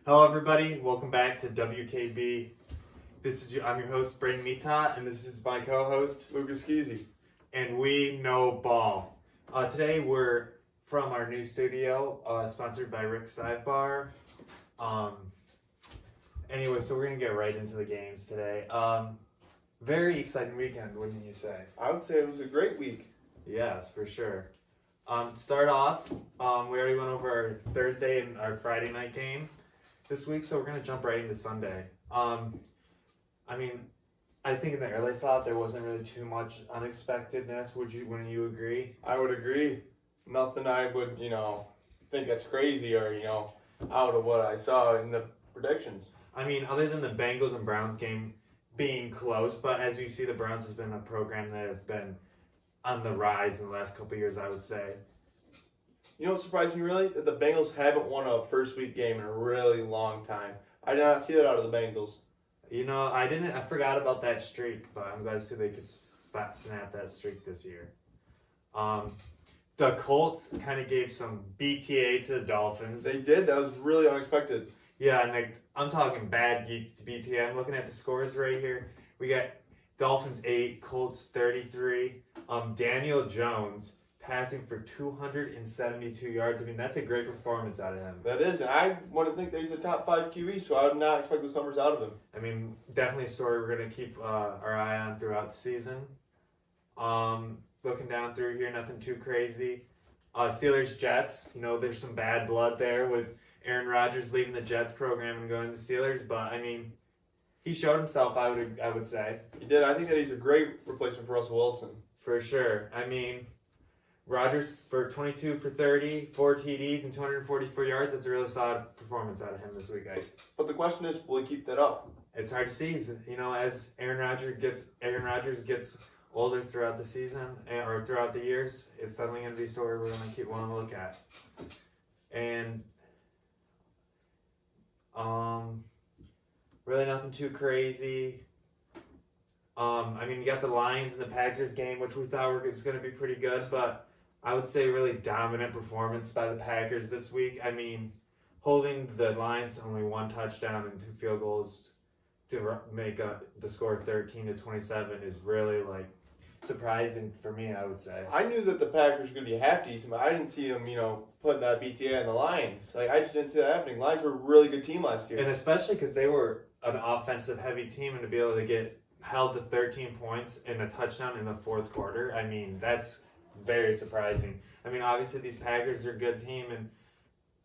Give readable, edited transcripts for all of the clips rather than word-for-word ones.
Hello, everybody. Welcome back to WKB. I'm your host, Braden Mita, and this is my co-host, Lucas Skeezy. And we know ball. Today, we're from our new studio, sponsored by Rick's Dive Bar. Anyway, so we're going to get right into the games today. Very exciting weekend, wouldn't you say? I would say it was a great week. Yes, for sure. Start off, we already went over our Thursday and our Friday night game this week, so we're going to jump right into Sunday. I think in the early slot there wasn't really too much unexpectedness. Wouldn't you agree? I would agree. Nothing I would, think that's crazy or, out of what I saw in the predictions. I mean, other than the Bengals and Browns game being close, but as you see, the Browns has been a program that have been on the rise in the last couple of years, I would say. You know what surprised me really? That the Bengals haven't won a first week game in a really long time. I did not see that out of the Bengals. I forgot about that streak, but I'm glad to see they could snap that streak this year. The Colts kind of gave some BTA to the Dolphins. They did. That was really unexpected. Yeah, and I'm talking bad BTA. I'm looking at the scores right here. We got Dolphins 8, Colts 33. Daniel Jones passing for 272 yards. I mean, that's a great performance out of him. That is, and I wouldn't think that he's a top 5 QB, so I would not expect those numbers out of him. I mean, definitely a story we're going to keep our eye on throughout the season. Looking down through here, nothing too crazy. Steelers-Jets, there's some bad blood there with Aaron Rodgers leaving the Jets program and going to the Steelers, but, he showed himself, I would say. He did. I think that he's a great replacement for Russell Wilson. For sure. Rodgers for 22 for 30, 4 TDs, and 244 yards. That's a really solid performance out of him this week, guys. But the question is, will he keep that up? It's hard to see. As Aaron Rodgers gets older throughout the season or throughout the years, it's suddenly going to be a story we're going to keep wanting to look at. And really nothing too crazy. You got the Lions and the Packers game, which we thought was going to be pretty good, but I would say really dominant performance by the Packers this week. Holding the Lions to only 1 touchdown and 2 field goals to make the score 13-27 is really surprising for me, I would say. I knew that the Packers were going to be half decent, but I didn't see them, putting that BTA on the Lions. I just didn't see that happening. Lions were a really good team last year. And especially because they were an offensive-heavy team, and to be able to get held to 13 points and a touchdown in the fourth quarter, that's very surprising. Obviously these Packers are a good team, and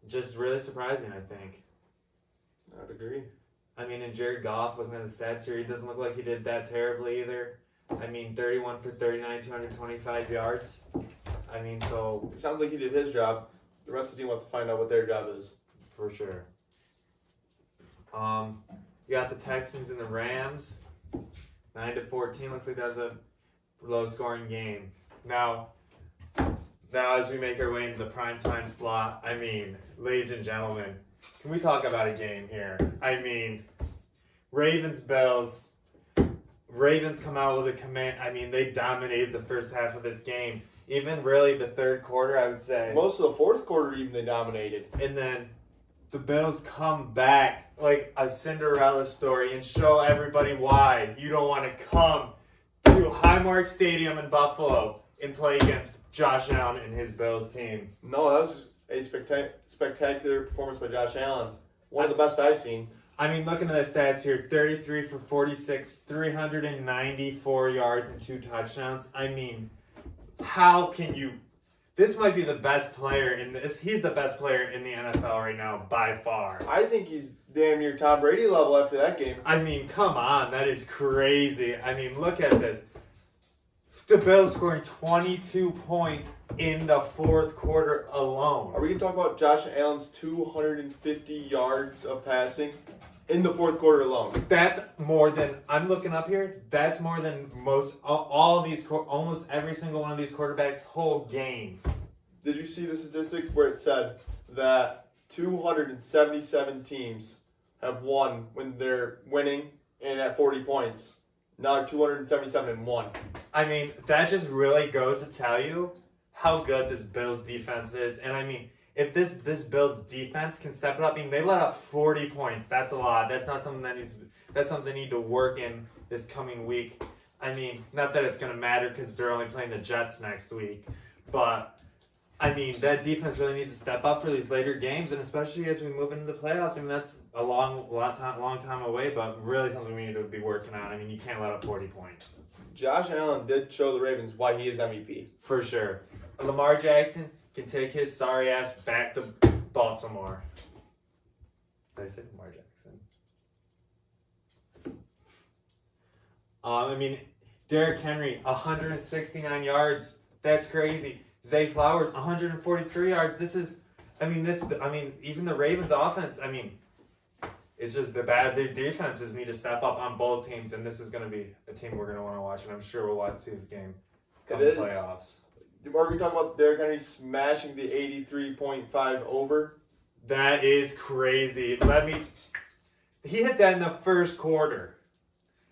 just really surprising, I think. I'd agree. And Jared Goff, looking at the stats here, he doesn't look like he did that terribly either. 31 for 39, 225 yards. So... It sounds like he did his job. The rest of the team will have to find out what their job is. For sure. You got the Texans and the Rams. 9-14. Looks like that was a low-scoring game. Now, as we make our way into the primetime slot, ladies and gentlemen, can we talk about a game here? Ravens-Bills. Ravens come out with a command. They dominated the first half of this game. Even really the third quarter, I would say. Most of the fourth quarter, even they dominated. And then the Bills come back like a Cinderella story and show everybody why you don't want to come to Highmark Stadium in Buffalo and play against Josh Allen and his Bills team. No, that was a spectacular performance by Josh Allen. One of the best I've seen. Looking at the stats here, 33 for 46, 394 yards and 2 touchdowns. How can you... This might be the best player in this. He's the best player in the NFL right now, by far. I think he's damn near Tom Brady level after that game. Come on. That is crazy. Look at this. The Bills scoring 22 points in the fourth quarter alone. Are we going to talk about Josh Allen's 250 yards of passing in the fourth quarter alone? That's more than, I'm looking up here, that's more than all of these, almost every single one of these quarterbacks' whole game. Did you see the statistic where it said that 277 teams have won when they're winning and at 40 points? Now 277 and 1. That just really goes to tell you how good this Bills defense is. And if this Bills defense can step it up, I mean, they let up 40 points. That's a lot. That's not something that's something they need to work in this coming week. I mean, not that it's going to matter because they're only playing the Jets next week, but I mean, that defense really needs to step up for these later games, and especially as we move into the playoffs. I mean, that's a long time away, but really something we need to be working on. I mean, you can't let up 40 points. Josh Allen did show the Ravens why he is MVP. For sure. Lamar Jackson can take his sorry ass back to Baltimore. Did I say Lamar Jackson? I mean, Derrick Henry, 169 yards. That's crazy. Zay Flowers, 143 yards. Even the Ravens offense, I mean, it's just their defenses need to step up on both teams, and this is going to be a team we're going to want to watch, and I'm sure we'll see this game come playoffs. Are we talking about Derrick Henry smashing the 83.5 over? That is crazy. He hit that in the first quarter.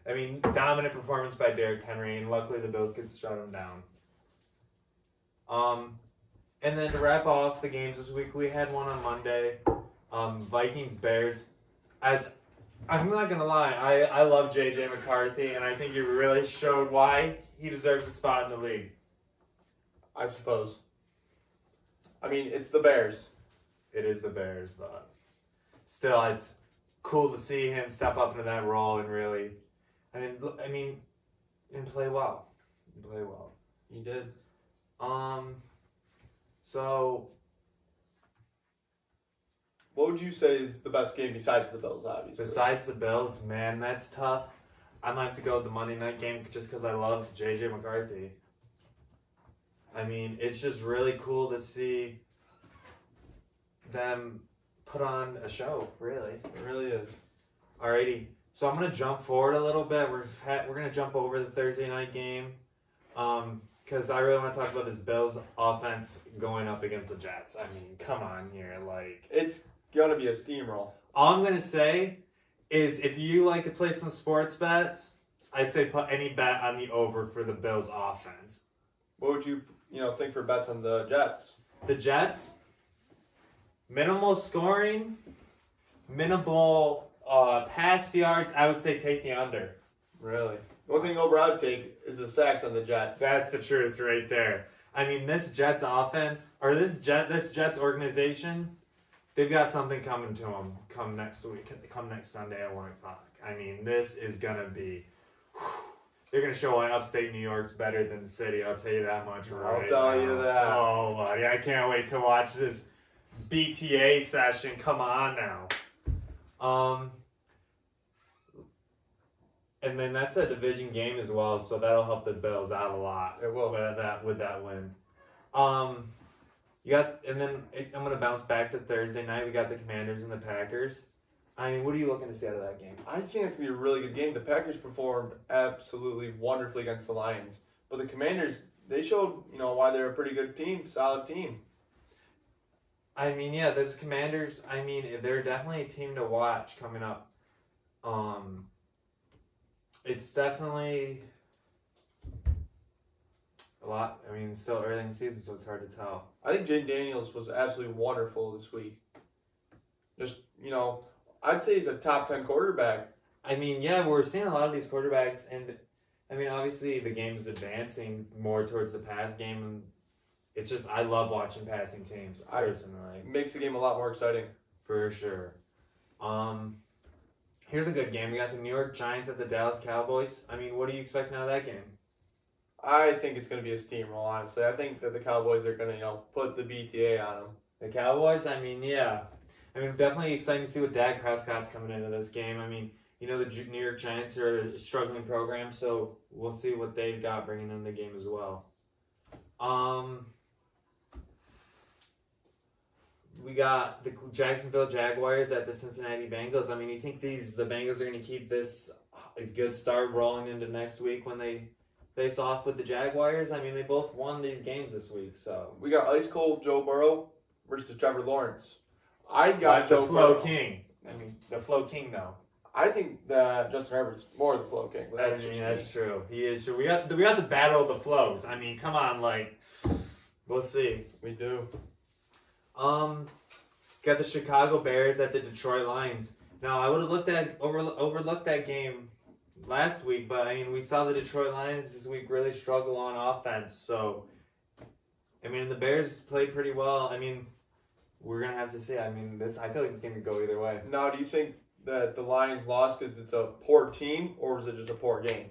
I mean, dominant performance by Derrick Henry, and luckily the Bills could shut him down. And then to wrap off the games this week, we had one on Monday. Vikings-Bears. I'm not going to lie, I love J.J. McCarthy, and I think he really showed why he deserves a spot in the league. I suppose. I mean, it's the Bears. It is the Bears, but still, it's cool to see him step up into that role and really, and play well. He did. So, what would you say is the best game besides the Bills, obviously? Besides the Bills, man, that's tough. I might have to go with the Monday night game just because I love J.J. McCarthy. I mean, it's just really cool to see them put on a show, really. It really is. Alrighty, so I'm going to jump forward a little bit. We're going to jump over the Thursday night game because I really want to talk about this Bills offense going up against the Jets. I mean, come on here. It's going to be a steamroll. All I'm going to say is if you like to play some sports bets, I'd say put any bet on the over for the Bills offense. What would you think for bets on the Jets? The Jets, minimal scoring, minimal pass yards. I would say take the under. Really? The one thing over I would take is the sacks on the Jets. That's the truth right there. I mean, this Jets offense, or this Jets organization, they've got something coming to them come next Sunday at 1 o'clock. I mean, this is going to be... They're going to show why upstate New York's better than the city. I'll tell you that much right I'll tell now. you that. Oh, buddy. I can't wait to watch this BTA session. Come on now. And then that's a division game as well, so that'll help the Bills out a lot. It will. With that win. I'm going to bounce back to Thursday night. We got the Commanders and the Packers. I mean, what are you looking to see out of that game? I think it's going to be a really good game. The Packers performed absolutely wonderfully against the Lions. But the Commanders, they showed, why they're a pretty good team, solid team. I mean, yeah, those Commanders, I mean, they're definitely a team to watch coming up. It's definitely a lot. I mean, still early in the season, so it's hard to tell. I think Jane Daniels was absolutely wonderful this week. Just, I'd say he's a top 10 quarterback. I mean, yeah, we're seeing a lot of these quarterbacks, and I mean, obviously the game is advancing more towards the pass game, and it's just, I love watching passing teams, personally. It makes the game a lot more exciting. For sure. Here's a good game. We got the New York Giants at the Dallas Cowboys. I mean, what are you expecting out of that game? I think it's going to be a steamroll, honestly. I think that the Cowboys are going to, put the BTA on them. The Cowboys? I mean, yeah. I mean, definitely exciting to see what Dak Prescott's coming into this game. I mean, the New York Giants are a struggling program, so we'll see what they've got bringing in the game as well. We got the Jacksonville Jaguars at the Cincinnati Bengals. I mean, you think the Bengals are going to keep this a good start rolling into next week when they face off with the Jaguars? I mean, they both won these games this week, so. We got ice cold Joe Burrow versus Trevor Lawrence. I got the Joe Flow Burrow. King. I mean, the Flow King, though. I think that Justin Herbert's more the Flow King. But That's true. He is true. We got the battle of the flows. I mean, come on, we'll see. We do. Got the Chicago Bears at the Detroit Lions. Now, I would have overlooked that game last week, but I mean, we saw the Detroit Lions this week really struggle on offense. So, I mean, the Bears played pretty well. I mean, we're gonna have to see. I mean, I feel like this game could go either way. Now, do you think that the Lions lost because it's a poor team, or was it just a poor game?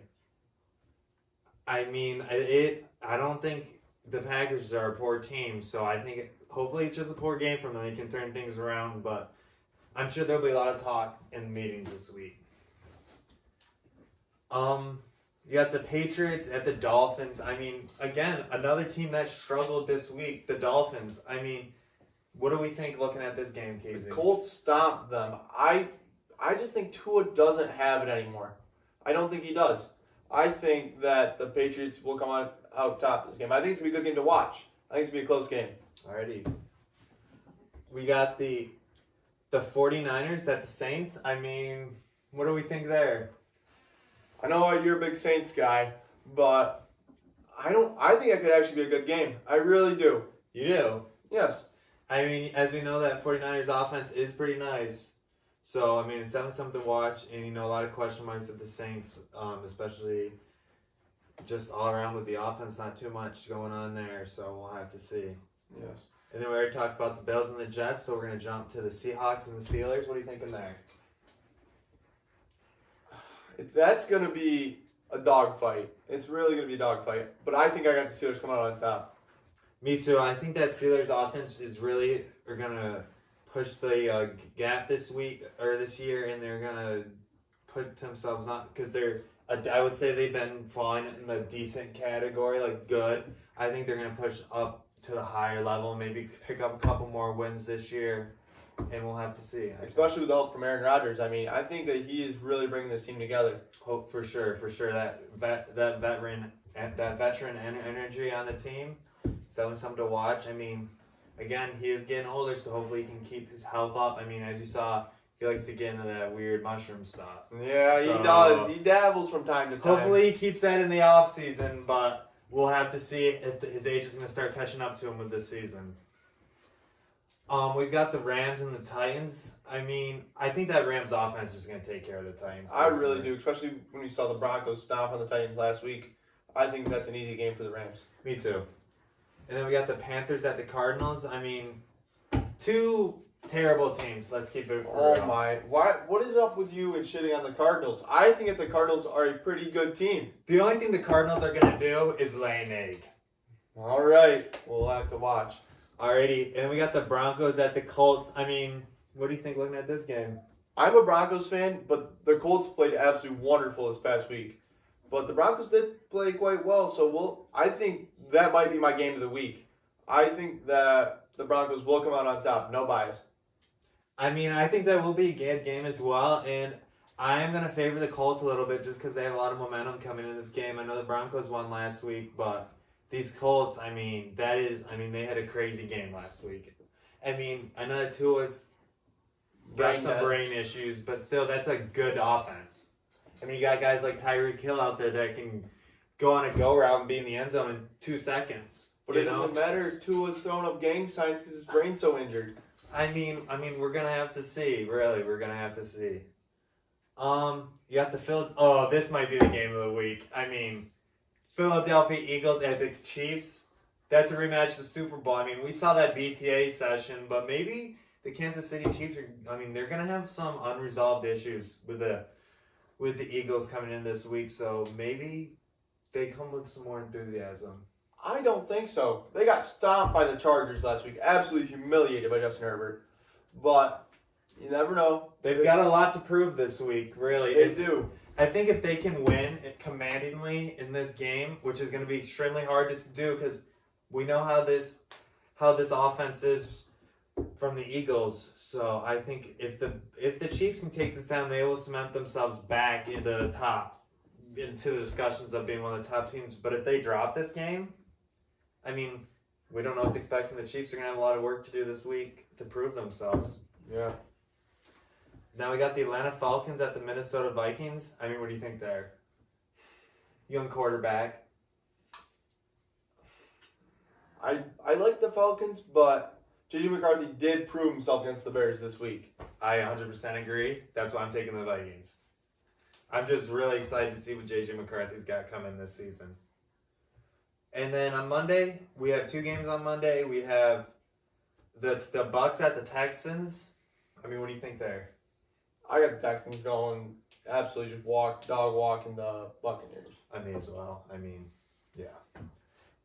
I mean, I don't think the Packers are a poor team, so I think hopefully it's just a poor game from them. They can turn things around, but I'm sure there'll be a lot of talk in meetings this week. You got the Patriots at the Dolphins. I mean, again, another team that struggled this week, the Dolphins. I mean, what do we think looking at this game, Casey? The Colts stomped them. I just think Tua doesn't have it anymore. I don't think he does. I think that the Patriots will come out top this game. I think it's going to be a good game to watch. I think it's going to be a close game. Alrighty. We got the 49ers at the Saints. I mean, what do we think there? I know you're a big Saints guy, but I think that could actually be a good game. I really do. You do? Yes. I mean, as we know, that 49ers offense is pretty nice. So, I mean, it's definitely something to watch. And, a lot of question marks with the Saints, especially just all around with the offense. Not too much going on there, so we'll have to see. Yes. And then we already talked about the Bills and the Jets, so we're going to jump to the Seahawks and the Steelers. What are you thinking there? That's going to be a dogfight. It's really going to be a dogfight. But I think I got the Steelers coming out on top. Me too. I think that Steelers offense are going to push the gap this week or this year, and they're going to put themselves on because I would say they've been falling in the decent category, like good. I think they're going to push up to the higher level and maybe pick up a couple more wins this year, and we'll have to see. Especially with the help from Aaron Rodgers. I mean, I think that he is really bringing this team together. Hope for sure. That veteran energy on the team. So something to watch. I mean, again, he is getting older, so hopefully he can keep his health up. I mean, as you saw, he likes to get into that weird mushroom stuff. Yeah, he does. He dabbles from time to time. Hopefully he keeps that in the off season, but we'll have to see if his age is going to start catching up to him with this season. We've got the Rams and the Titans. I mean, I think that Rams offense is going to take care of the Titans. I really do, especially when we saw the Broncos stomp on the Titans last week. I think that's an easy game for the Rams. Me too. And then we got the Panthers at the Cardinals. I mean, two terrible teams. Let's keep it for real. My. What is up with you and shitting on the Cardinals? I think that the Cardinals are a pretty good team. The only thing the Cardinals are going to do is lay an egg. All right. We'll have to watch. Alrighty. And we got the Broncos at the Colts. I mean, what do you think looking at this game? I'm a Broncos fan, but the Colts played absolutely wonderful this past week. But the Broncos did play quite well, so I think that might be my game of the week. I think that the Broncos will come out on top. No bias. I mean, I think that will be a good game as well, and I'm going to favor the Colts a little bit just because they have a lot of momentum coming in this game. I know the Broncos won last week, but these Colts, they had a crazy game last week. I mean, I know that Tua's got some brain issues, but still, that's a good offense. I mean, you got guys like Tyreek Hill out there that can go on a go route and be in the end zone in 2 seconds. But it doesn't matter if Tua's throwing up gang signs because his brain's so injured. I mean, we're gonna have to see. Really, we're gonna have to see. You got the this might be the game of the week. I mean, Philadelphia Eagles at the Chiefs. That's a rematch of the Super Bowl. I mean, we saw that BTA session, but maybe the Kansas City Chiefs they're gonna have some unresolved issues with the Eagles coming in this week, so maybe they come with some more enthusiasm. I don't think so. They got stomped by the Chargers last week. Absolutely humiliated by Justin Herbert. But you never know. They've got a lot to prove this week, really. They do. I think if they can win it commandingly in this game, which is going to be extremely hard to do because we know how this offense is from the Eagles. So I think if the Chiefs can take this down, they will cement themselves back into the discussions of being one of the top teams. But if they drop this game, I mean, we don't know what to expect from the Chiefs. They're going to have a lot of work to do this week to prove themselves. Yeah. Now we got the Atlanta Falcons at the Minnesota Vikings. I mean, what do you think there? Young quarterback. I like the Falcons, but J.J. McCarthy did prove himself against the Bears this week. I 100% agree. That's why I'm taking the Vikings. I'm just really excited to see what J.J. McCarthy's got coming this season. And then on Monday, we have 2 games on Monday. We have the Bucks at the Texans. I mean, what do you think there? I got the Texans going absolutely just dog walking the Buccaneers. I may as well. I mean, yeah.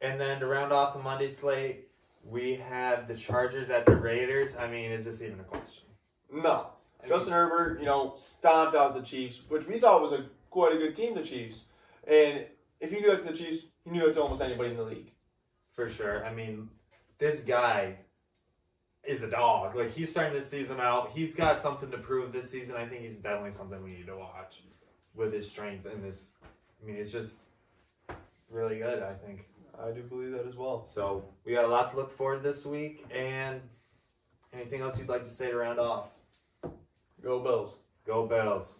And then to round off the Monday slate, we have the Chargers at the Raiders. I mean, is this even a question? No. Justin Herbert, stomped out the Chiefs, which we thought was quite a good team, the Chiefs. And if he knew that to the Chiefs, he knew it to almost anybody in the league. For sure. I mean, this guy is a dog. Like, he's starting this season out. He's got something to prove this season. I think he's definitely something we need to watch with his strength and this. I mean, it's just really good, I think. I do believe that as well. So, we got a lot to look forward to this week. And anything else you'd like to say to round off? Go Bills. Go Bills.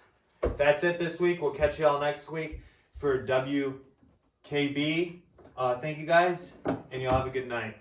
That's it this week. We'll catch you all next week for WKB. Thank you guys, and y'all have a good night.